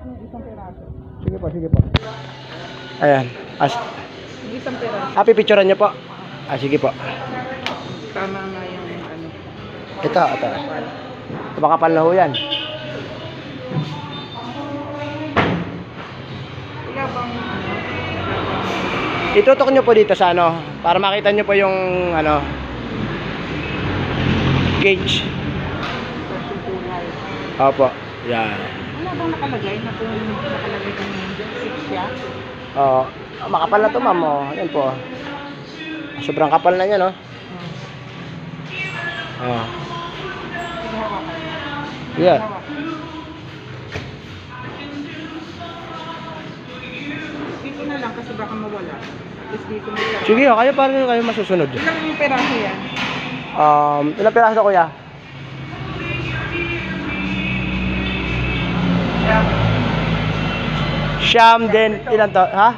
yung isang peraso. Sige po, sige po. Ayan. Yung isang peraso. Pipicturean niyo po. Sige po. Tama nga yung ano. Ito. Makapal na ho yan. Kaya bang Itutok nyo po dito sa ano, para makita nyo po yung ano, gauge. Opo, yan. wala bang nakalagay na kung nakalagay kung 6 siya? Oo, makapal na to ma'am, oh. Yan po. Sobrang kapal na yan, oh. Oh. Sige, hawakan. Yeah. Dito na lang kasi baka mawala. At least dito mo siya. Sige, kayo paano kayo masusunod? Ilang peraso yan? Ilang piraso kuya? Siyam din, ilan to? Ha?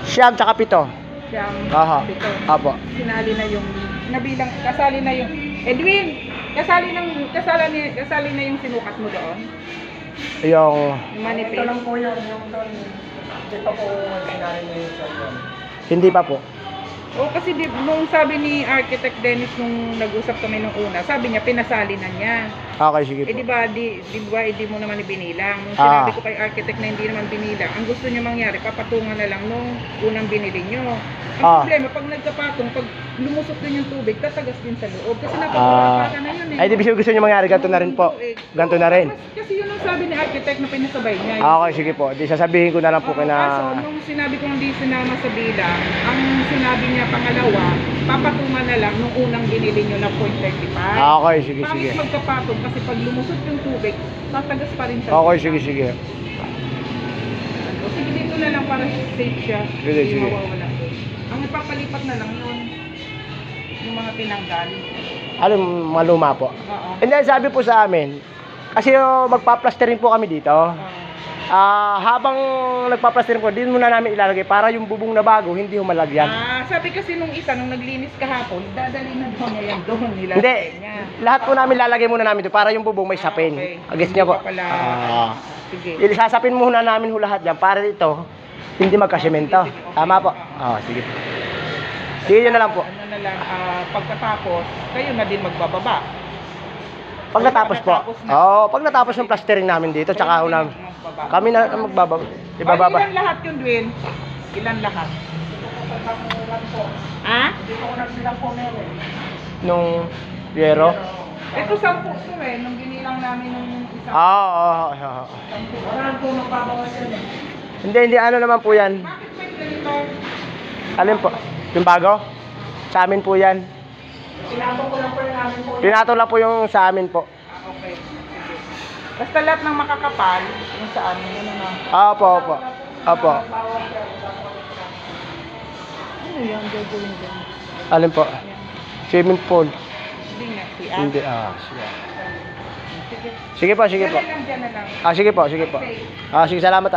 Siyam tsaka 7. Siyam. Aha. Pito. Apo. Sinali na yung nabilang kasali na yung Edwin, kasali na yung sinukat mo doon. Yung Yung manipis. ito lang po yun, yung doon. Hindi pa po sinali na yung doon. Hindi pa po. O kasi nung sabi ni Architect Dennis nung nag-usap kami nung una, sabi niya pinasali na niya. Okay, sige po. Di mo naman ibinilang. Nung sinabi ko kay Architect na hindi naman binilang, ang gusto niya mangyari, papatungan na lang nung unang binili niyo. Ang problema, pag nagkapatong, pag lumusok din yung tubig, tatagas din sa loob. Kasi napapapaka na yun eh. Ay, di gusto niyo mangyari, ganito na rin po. Ganito na rin. Kasi yun ang sabi ni Architect na pinasabay niya. Okay, sige po. Di sasabihin ko na lang po Kaso, kina... nung sinabi ko hindi sinama sa bilang, ang sinabi niya pangalawa, papatungan na lang nung unang binili niyo na 0.35. Okay, sige, sige. Pangit magkapatong kasi pag lumusot yung tubig, tatagas pa rin sa Okay, sige, sige. O, sige, dito na lang para safe siya. Sige, Hindi sige. mawawala. Ang ipapalipat na lang yun, yung mga tinanggal. Alam, maluma po. Oo. And then, sabi po sa amin, kasi magpa-plastering po kami dito. Habang nagpa-plastering po, din muna namin ilalagay para yung bubong na bago, hindi humalagyan. Sabi kasi nung isa, nung naglinis kahapon, dadali na doon niya yan doon nila. Hindi, lahat po namin lalagay muna namin doon para yung bubong may sapin. Okay. Agis niya po. Hindi pa pala. Sige. Ilisasapin muna namin ho lahat yan para dito, hindi magkasemento. Tama po? Sige. Sige, yun na lang po. Ano na lang, pagkatapos, kayo na din magbababa. Pag natapos po. Pag natapos yung plastering namin dito, tsaka ho namin. Kami na magbababa. Ibababa. Ilan lahat yun, Dwayne? Ilan lahat? Dito ko nagbilang po meron. Nung yero? Ito 10 to eh, nung ginilang namin nung isa. Wala po magbabawas yan eh. Hindi, ano naman po yan. Bakit may ganito? Alin po? Yung bago? Sa amin po yan. Pinatong ko lang po yung namin po. Pinato lang po yung sa amin po. Okay. Sige. Basta lahat ng makakapal, yung sa amin, yun na. Opo. Ano yan, gagawin din? Alin po? Swimming pool. Hindi nga, si Hindi, Sige. Sige po. Dyan na lang. Sige po. Sige, salamat